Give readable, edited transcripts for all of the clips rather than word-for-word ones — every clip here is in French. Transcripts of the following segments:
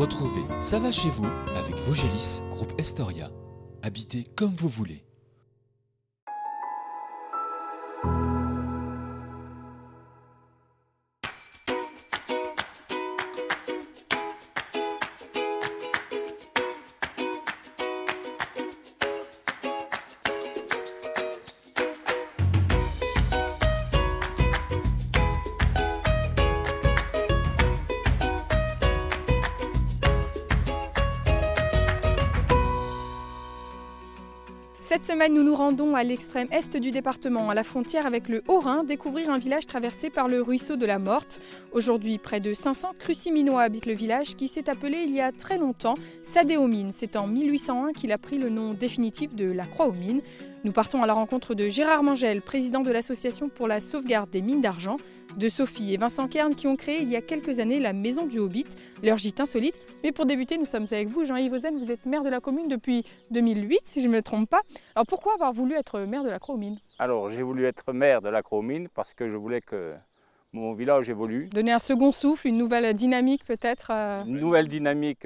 Retrouvez Ça va chez vous avec Vogelis, groupe Estoria. Habitez comme vous voulez. Cette semaine, nous nous rendons à l'extrême est du département, à la frontière avec le Haut-Rhin, découvrir un village traversé par le ruisseau de la Morte. Aujourd'hui, près de 500 Cruciminois habitent le village qui s'est appelé il y a très longtemps Sadé-aux-Mines. C'est en 1801 qu'il a pris le nom définitif de la Croix-aux-Mines. Nous partons à la rencontre de Gérard Mangel, président de l'association pour la sauvegarde des mines d'argent, de Sophie et Vincent Kern qui ont créé il y a quelques années la Maison du Hobbit, leur gîte insolite. Mais pour débuter, nous sommes avec vous, Jean-Yves Ozen, vous êtes maire de la commune depuis 2008, si je ne me trompe pas. Alors pourquoi avoir voulu être maire de la Croix-aux-Mines ? Alors j'ai voulu être maire de la Croix-aux-Mines parce que je voulais que mon village évolue. Donner un second souffle, une nouvelle dynamique peut-être Une nouvelle dynamique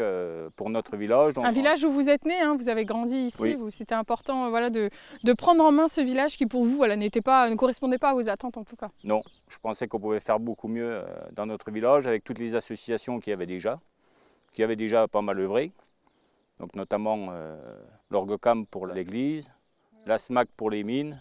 pour notre village. Donc, un village où vous êtes né, hein, vous avez grandi ici, oui. C'était important de prendre en main ce village qui pour vous ne correspondait pas à vos attentes en tout cas. Non, je pensais qu'on pouvait faire beaucoup mieux dans notre village avec toutes les associations qui avaient déjà pas mal œuvré. Donc notamment l'Orgocam pour l'église, la SMAC pour les mines.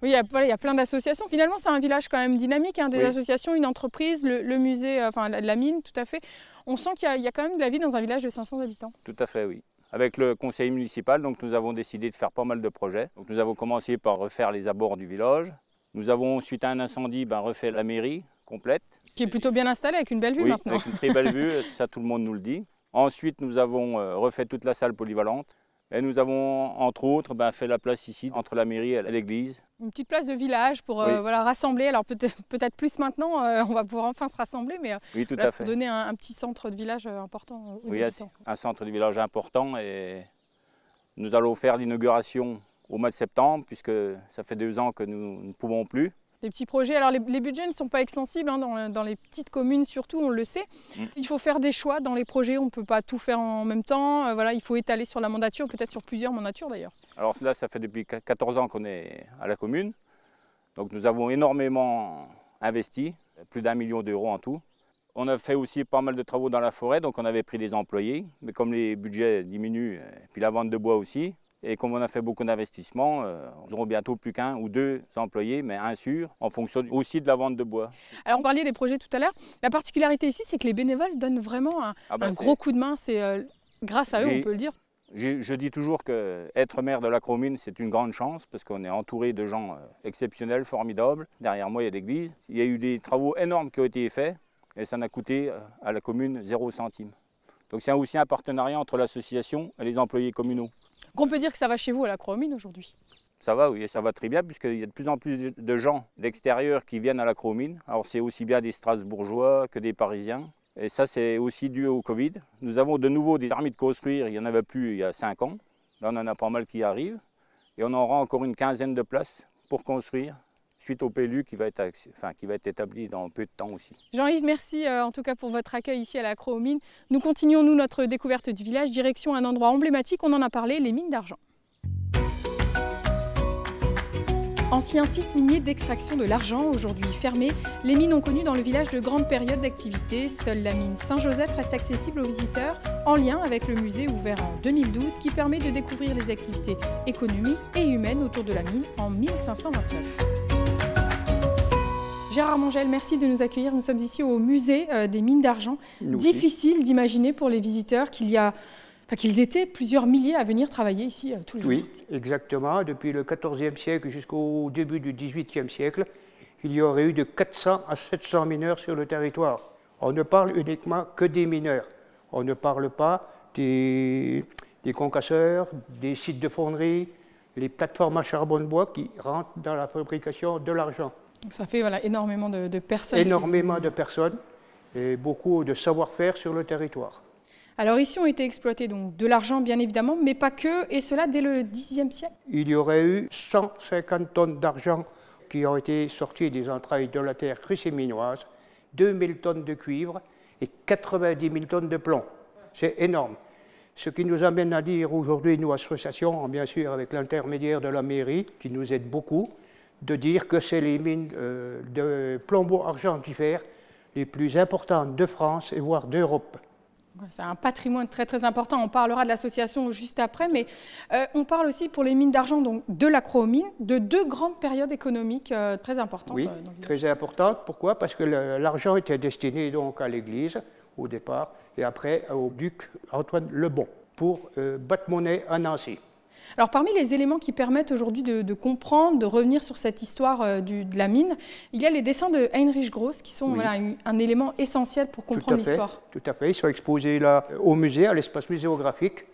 Oui, il y a plein d'associations. Finalement, c'est un village quand même dynamique, hein, des Oui. associations, une entreprise, le musée, la mine, tout à fait. On sent qu'il y a quand même de la vie dans un village de 500 habitants. Tout à fait, oui. Avec le conseil municipal, donc, nous avons décidé de faire pas mal de projets. Donc, nous avons commencé par refaire les abords du village. Nous avons, suite à un incendie, refait la mairie complète. Qui est plutôt bien installée, avec une belle vue Oui, maintenant. avec une très belle vue, ça tout le monde nous le dit. Ensuite, nous avons refait toute la salle polyvalente. Et nous avons, entre autres, fait la place ici, entre la mairie et l'église. Une petite place de village pour Oui. rassembler. Alors peut-être plus maintenant, on va pouvoir enfin se rassembler, mais Oui, tout là, à fait. pour donner un petit centre de village important aux Oui, habitants. un centre de village important. Et nous allons faire l'inauguration au mois de septembre, puisque ça fait 2 ans que nous ne pouvons plus. Des petits projets. Alors les budgets ne sont pas extensibles, hein, dans les petites communes surtout, on le sait. Il faut faire des choix dans les projets, on ne peut pas tout faire en même temps. Il faut étaler sur la mandature, peut-être sur plusieurs mandatures d'ailleurs. Alors là, ça fait depuis 14 ans qu'on est à la commune. Donc nous avons énormément investi, plus d'1 million d'euros en tout. On a fait aussi pas mal de travaux dans la forêt, donc on avait pris des employés. Mais comme les budgets diminuent, et puis la vente de bois aussi, et comme on a fait beaucoup d'investissements, nous aurons bientôt plus qu'1 ou 2 employés, mais un sûr, en fonction aussi de la vente de bois. Alors on parlait des projets tout à l'heure. La particularité ici, c'est que les bénévoles donnent vraiment un gros coup de main. C'est grâce à eux, on peut le dire. Je dis toujours qu'être maire de la Croix-aux-Mines, c'est une grande chance, parce qu'on est entouré de gens exceptionnels, formidables. Derrière moi, il y a l'église. Il y a eu des travaux énormes qui ont été faits, et ça n'a coûté à la commune 0 centime. Donc c'est aussi un partenariat entre l'association et les employés communaux. On peut dire que ça va chez vous à la Croix-aux-Mines aujourd'hui. Ça va, oui, ça va très bien, puisqu'il y a de plus en plus de gens d'extérieur qui viennent à la Croix-aux-Mines. Alors c'est aussi bien des Strasbourgeois que des Parisiens. Et ça, c'est aussi dû au Covid. Nous avons de nouveau des permis de construire, il n'y en avait plus il y a 5 ans. Là, on en a pas mal qui arrivent. Et on aura encore une quinzaine de places pour construire, suite au PLU qui va être établi dans peu de temps aussi. Jean-Yves, merci en tout cas pour votre accueil ici à la Croix-aux-Mines. Nous continuons notre découverte du village, direction un endroit emblématique, on en a parlé, les mines d'argent. Ancien site minier d'extraction de l'argent, aujourd'hui fermé, les mines ont connu dans le village de grandes périodes d'activité. Seule la mine Saint-Joseph reste accessible aux visiteurs, en lien avec le musée ouvert en 2012 qui permet de découvrir les activités économiques et humaines autour de la mine en 1529. Gérard Mangel, merci de nous accueillir. Nous sommes ici au musée des mines d'argent. Difficile d'imaginer pour les visiteurs qu'ils étaient plusieurs milliers à venir travailler ici tous les jours. Oui, exactement. Depuis le XIVe siècle jusqu'au début du XVIIIe siècle, il y aurait eu de 400 à 700 mineurs sur le territoire. On ne parle uniquement que des mineurs. On ne parle pas des concasseurs, des sites de fonderie, les plateformes à charbon de bois qui rentrent dans la fabrication de l'argent. Donc ça fait énormément de personnes. Énormément de personnes et beaucoup de savoir-faire sur le territoire. Alors ici ont été exploités donc de l'argent bien évidemment, mais pas que, et cela dès le Xe siècle. Il y aurait eu 150 tonnes d'argent qui ont été sorties des entrailles de la terre cruciminoise, 2000 tonnes de cuivre et 90 000 tonnes de plomb. c'est énorme. Ce qui nous amène à dire aujourd'hui, nous, associations, bien sûr avec l'intermédiaire de la mairie, qui nous aide beaucoup, de dire que c'est les mines de plombeau argentifère les plus importantes de France et voire d'Europe. C'est un patrimoine très très important. On parlera de l'association juste après, mais on parle aussi pour les mines d'argent, donc de l'Acro-Mine, de deux grandes périodes économiques très importantes. Oui, très importantes. Pourquoi? Parce que l'argent était destiné donc à l'Église au départ et après au duc Antoine le Bon pour battre monnaie à Nancy. Alors parmi les éléments qui permettent aujourd'hui de comprendre, de revenir sur cette histoire de la mine, il y a les dessins de Heinrich Gross qui sont Oui. voilà, un élément essentiel pour comprendre l'histoire. Tout à fait, ils sont exposés là au musée, à l'espace muséographique,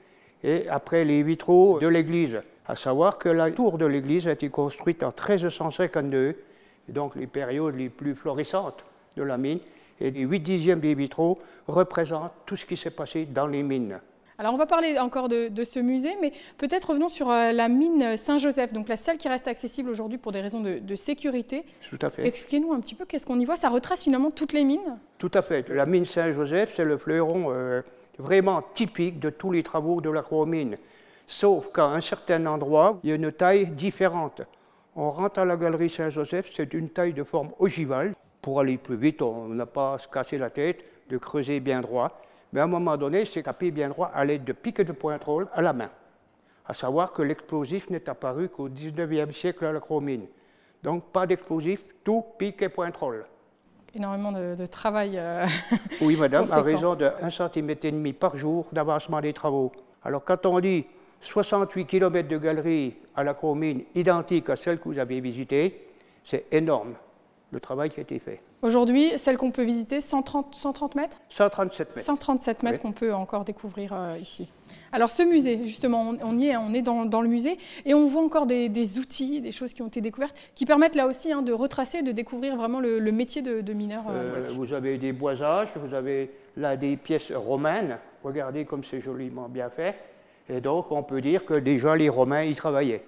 et après les vitraux de l'église. À savoir que la tour de l'église a été construite en 1352, et donc les périodes les plus florissantes de la mine, et les 8/10 des vitraux représentent tout ce qui s'est passé dans les mines. Alors on va parler encore de ce musée, mais peut-être revenons sur la mine Saint-Joseph, donc la seule qui reste accessible aujourd'hui pour des raisons de sécurité. Tout à fait. Expliquez-nous un petit peu qu'est-ce qu'on y voit. Ça retrace finalement toutes les mines? Tout à fait. La mine Saint-Joseph, c'est le fleuron vraiment typique de tous les travaux de l'Acro-Mine. Sauf qu'à un certain endroit, il y a une taille différente. On rentre à la galerie Saint-Joseph, c'est une taille de forme ogivale. Pour aller plus vite, on n'a pas à se casser la tête, de creuser bien droit. Mais à un moment donné, c'est tapé bien droit à l'aide de piques de pointrol à la main. À savoir que l'explosif n'est apparu qu'au 19e siècle à l'Acro-Mine. Donc pas d'explosif, tout pique et pointrol. Énormément de travail. Oui, madame, à conséquent. raison de 1,5 cm par jour d'avancement des travaux. Alors quand on dit 68 km de galerie à l'Acro-Mine identique à celle que vous avez visitée, c'est énorme, le travail qui a été fait. Aujourd'hui, celle qu'on peut visiter, 130 mètres? 137 mètres. 137 mètres Oui. qu'on peut encore découvrir ici. Alors ce musée, justement, on y est, on est dans le musée et on voit encore des outils, des choses qui ont été découvertes, qui permettent là aussi de retracer, de découvrir vraiment le métier de mineur. Vous avez des boisages, vous avez là des pièces romaines, regardez comme c'est joliment bien fait. Et donc on peut dire que déjà les Romains y travaillaient.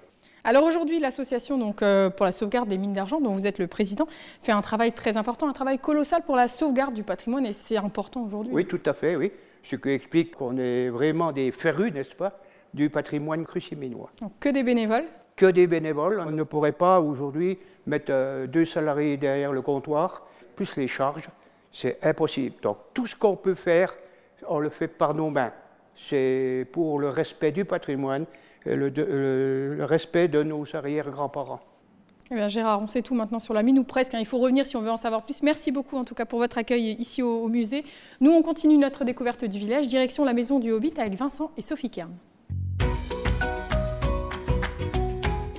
Alors aujourd'hui, l'association pour la sauvegarde des mines d'argent, dont vous êtes le président, fait un travail très important, un travail colossal pour la sauvegarde du patrimoine et c'est important aujourd'hui. Oui, tout à fait, oui. Ce qui explique qu'on est vraiment des férus, n'est-ce pas, du patrimoine cruciminois. Donc, que des bénévoles? Que des bénévoles. On ne pourrait pas aujourd'hui mettre 2 salariés derrière le comptoir, plus les charges. C'est impossible. Donc tout ce qu'on peut faire, on le fait par nos mains. C'est pour le respect du patrimoine et le respect de nos arrière-grands-parents. Eh bien, Gérard, on sait tout maintenant sur la mine, ou presque. Il faut revenir si on veut en savoir plus. Merci beaucoup, en tout cas, pour votre accueil ici au musée. Nous, on continue notre découverte du village, direction la maison du Hobbit avec Vincent et Sophie Kern.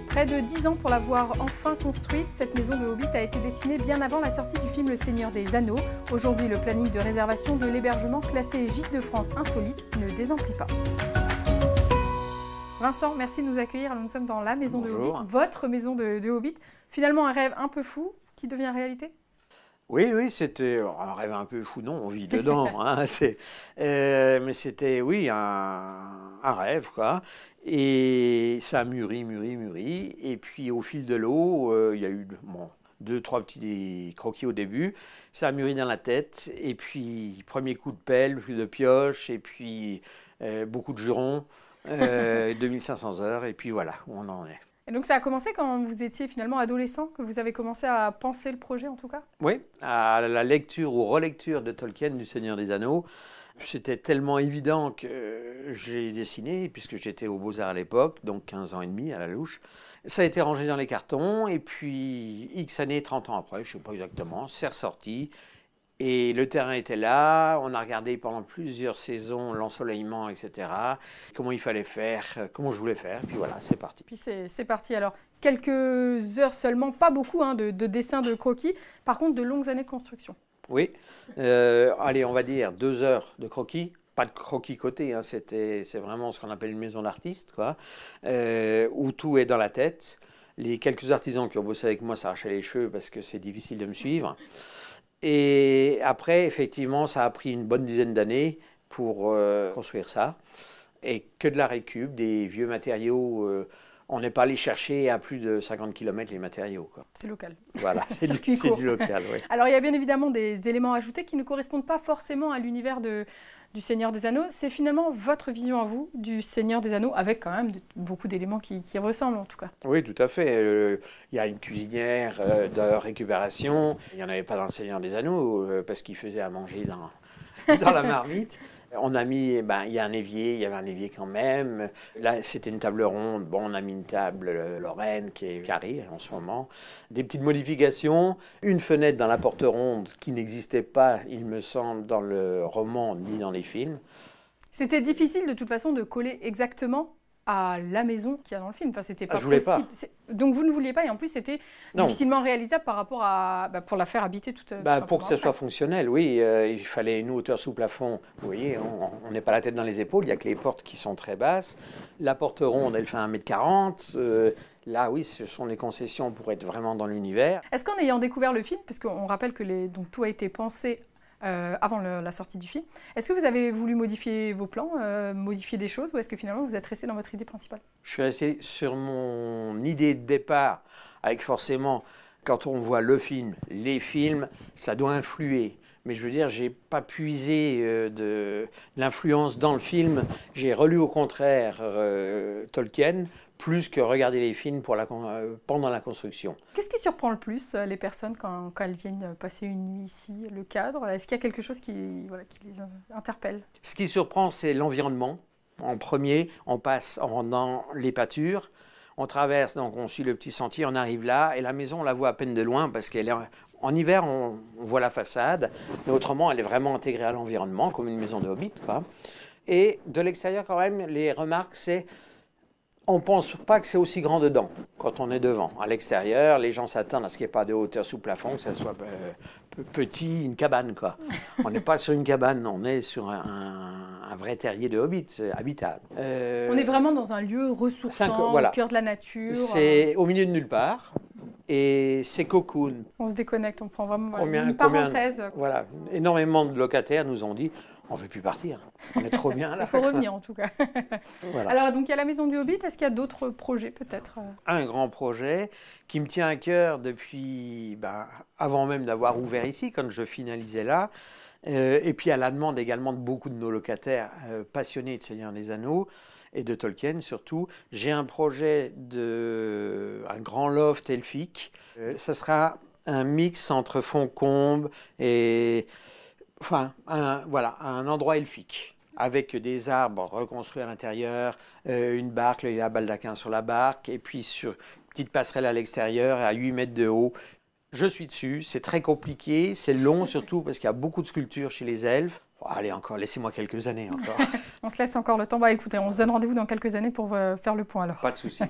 Près de 10 ans pour l'avoir enfin construite, cette maison de Hobbit a été dessinée bien avant la sortie du film Le Seigneur des Anneaux. Aujourd'hui, le planning de réservation de l'hébergement classé Gîte de France insolite ne désemplit pas. Vincent, merci de nous accueillir. Alors, nous sommes dans la maison de Hobbit, votre maison de Hobbit. Finalement, un rêve un peu fou qui devient réalité? Oui, c'était un rêve un peu fou, non, on vit dedans. Hein, mais c'était, oui, un rêve, quoi. Et ça a mûri. Et puis, au fil de l'eau, il y a eu 2-3 petits croquis au début. Ça a mûri dans la tête. Et puis, premier coup de pelle, puis de pioche, et puis beaucoup de jurons. 2500 heures, et puis voilà, où on en est. Et donc ça a commencé quand vous étiez finalement adolescent, que vous avez commencé à penser le projet en tout cas? Oui, à la lecture ou relecture de Tolkien du Seigneur des Anneaux, c'était tellement évident que j'ai dessiné, puisque j'étais aux Beaux-Arts à l'époque, donc 15 ans et demi à la louche. Ça a été rangé dans les cartons, et puis X années, 30 ans après, je ne sais pas exactement, c'est ressorti. Et le terrain était là, on a regardé pendant plusieurs saisons l'ensoleillement, etc. Comment il fallait faire, comment je voulais faire, puis voilà, c'est parti. Puis c'est parti. Alors, quelques heures seulement, pas beaucoup de dessins, de croquis, par contre de longues années de construction. Oui, allez, on va dire 2 heures de croquis, pas de croquis côté, hein, c'est vraiment ce qu'on appelle une maison d'artiste, quoi, où tout est dans la tête. Les quelques artisans qui ont bossé avec moi s'arrachaient les cheveux parce que c'est difficile de me suivre. Et après, effectivement, ça a pris une bonne dizaine d'années pour construire ça. Et que de la récup, des vieux matériaux on n'est pas allé chercher à plus de 50 km les matériaux, quoi. C'est local. Voilà, c'est Circuit court. du local, oui. Alors il y a bien évidemment des éléments ajoutés qui ne correspondent pas forcément à l'univers du Seigneur des Anneaux. C'est finalement votre vision à vous du Seigneur des Anneaux, avec quand même beaucoup d'éléments qui ressemblent en tout cas. Oui, tout à fait. Il y a une cuisinière de récupération. Il n'y en avait pas dans le Seigneur des Anneaux parce qu'il faisait à manger dans la marmite. On a mis, il y a un évier, il y avait un évier quand même. Là, c'était une table ronde. Bon, on a mis une table lorraine qui est carrée en ce moment. Des petites modifications. Une fenêtre dans la porte ronde qui n'existait pas, il me semble, dans le roman ni dans les films. C'était difficile de toute façon de coller exactement à la maison qu'il y a dans le film. Enfin, c'était pas je voulais possible. pas. Donc vous ne vouliez pas, et en plus c'était difficilement réalisable par rapport à pour la faire habiter toute. Pour que ça soit fonctionnel, oui, il fallait une hauteur sous plafond. Vous voyez, on n'est pas la tête dans les épaules. Il y a que les portes qui sont très basses. La porte ronde, elle fait 1,40 m. Là, oui, ce sont les concessions pour être vraiment dans l'univers. Est-ce qu'en ayant découvert le film, parce qu'on rappelle que donc tout a été pensé avant la sortie du film. Est-ce que vous avez voulu modifier vos plans, modifier des choses, ou est-ce que finalement vous êtes resté dans votre idée principale? Je suis resté sur mon idée de départ, avec forcément, quand on voit le film, les films, ça doit influer. Mais je veux dire, je n'ai pas puisé de l'influence dans le film. J'ai relu au contraire Tolkien, plus que regarder les films pendant la construction. Qu'est-ce qui surprend le plus les personnes quand elles viennent passer une nuit ici, le cadre? Est-ce qu'il y a quelque chose qui les interpelle? Ce qui surprend, c'est l'environnement. En premier, on passe dans les pâtures, on traverse, donc on suit le petit sentier, on arrive là, et la maison, on la voit à peine de loin, parce qu'elle est... En hiver, on voit la façade, mais autrement, elle est vraiment intégrée à l'environnement, comme une maison de hobbit, quoi. Et de l'extérieur, quand même, les remarques, c'est... On ne pense pas que c'est aussi grand dedans, quand on est devant. À l'extérieur, les gens s'attendent à ce qu'il n'y ait pas de hauteur sous plafond, que ça soit petit, une cabane, quoi. On n'est pas sur une cabane, on est sur un vrai terrier de hobbit, habitable. On est vraiment dans un lieu ressourçant, au cœur de la nature. C'est au milieu de nulle part, et c'est cocoon. On se déconnecte, on prend vraiment une parenthèse. Voilà, énormément de locataires nous ont dit... On ne veut plus partir. On est trop bien là. Il faut revenir en tout cas. Voilà. Alors donc il y a la maison du Hobbit. Est-ce qu'il y a d'autres projets peut-être? Un grand projet qui me tient à cœur depuis avant même d'avoir ouvert ici, quand je finalisais là. Et puis à la demande également de beaucoup de nos locataires passionnés de Seigneur des Anneaux et de Tolkien surtout. J'ai un projet un grand loft elfique. Ça sera un mix entre Fontcombe et... Enfin, un endroit elfique, avec des arbres reconstruits à l'intérieur, une barque, il y a baldaquin sur la barque, et puis sur une petite passerelle à l'extérieur, à 8 mètres de haut. Je suis dessus, c'est très compliqué, c'est long surtout parce qu'il y a beaucoup de sculptures chez les elfes. Allez, encore, laissez-moi quelques années encore. On se laisse encore le temps. Écoutez, on se donne rendez-vous dans quelques années pour faire le point alors. Pas de souci.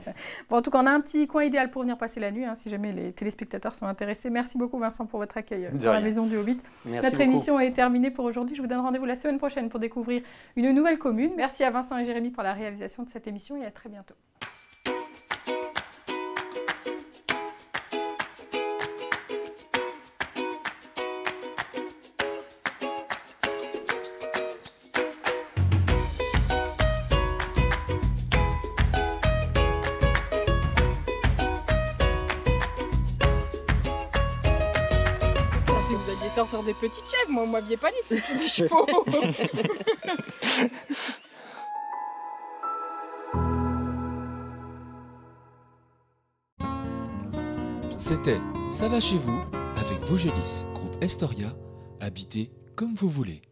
Bon, en tout cas, on a un petit coin idéal pour venir passer la nuit, si jamais les téléspectateurs sont intéressés. Merci beaucoup Vincent pour votre accueil dans la maison du Hobbit. Merci Notre beaucoup. émission est terminée pour aujourd'hui. Je vous donne rendez-vous la semaine prochaine pour découvrir une nouvelle commune. Merci à Vincent et Jérémy pour la réalisation de cette émission et à très bientôt. Vous alliez sortir des petites chèvres, moi, vous m'aviez pas dit que c'était des chevaux. C'était Ça va chez vous avec Vosgelis, groupe Estoria, habitez comme vous voulez.